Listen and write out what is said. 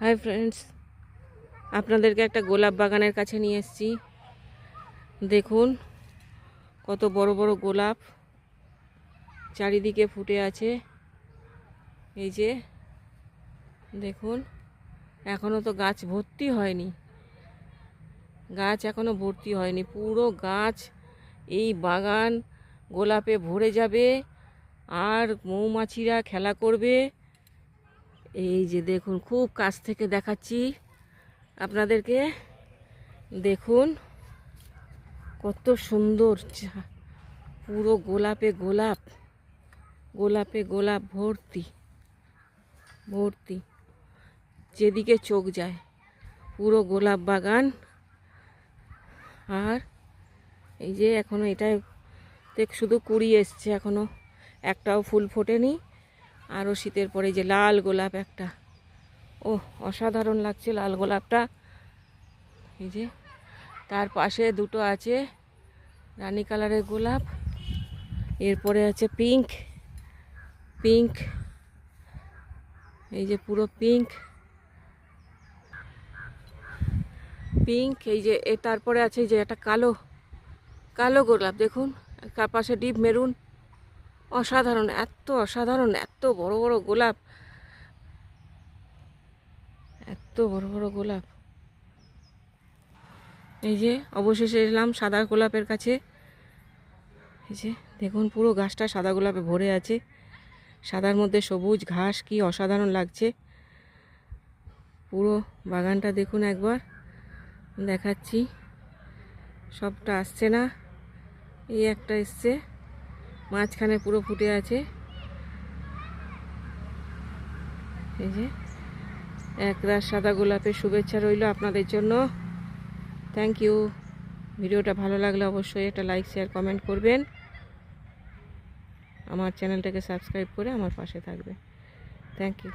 Hi friends, আপনাদেরকে একটা গোলাপ বাগানের কাছে নিয়ে এসেছি। দেখুন কত বড় বড় গোলাপ চারিদিকে ফুটে আছে। এই যে দেখুন, এখনও তো গাছ ভর্তি হয়নি, পুরো গাছ এই বাগান গোলাপে ভরে যাবে আর মৌমাছিরা খেলা করবে। এই যে দেখুন, খুব কাছ থেকে দেখাচ্ছি আপনাদেরকে। দেখুন কত সুন্দর, পুরো গোলাপে গোলাপ ভর্তি ভর্তি, যেদিকে চোখ যায় পুরো গোলাপ বাগান। আর এই যে এখনো এটাই শুধু কুড়ি এসছে, এখনো একটাও ফুল ফোটেনি। আরও শীতের পরে যে লাল গোলাপ একটা, ও অসাধারণ লাগছে লাল গোলাপটা। এই যে তার পাশে দুটো আছে রানী কালারের গোলাপ, এরপরে আছে পিঙ্ক। এই যে পুরো পিঙ্ক। এই যে তারপরে আছে যে একটা কালো গোলাপ, দেখুন তার পাশে ডিপ মেরুন। অসাধারণ, এত বড় বড় গোলাপ, এই যে অবশেষে এলাম সাদা গোলাপের কাছে। এই যে দেখুন, পুরো গাছটা সাদা গোলাপে ভরে আছে, সাদার মধ্যে সবুজ ঘাস, কি অসাধারণ লাগছে। পুরো বাগানটা দেখুন, একবার দেখাচ্ছি। সবটা আসছে না, এই একটা এসছে, মাঝখানে পুরো ফুটে আছে। এই যে একরাশ সাদা গোলাপের শুভেচ্ছা রইল আপনাদের জন্য। Thank you. ভিডিওটা ভালো লাগলে অবশ্যই একটা লাইক, শেয়ার, কমেন্ট করবেন। আমার চ্যানেলটাকে সাবস্ক্রাইব করে আমার পাশে থাকবে। Thank you.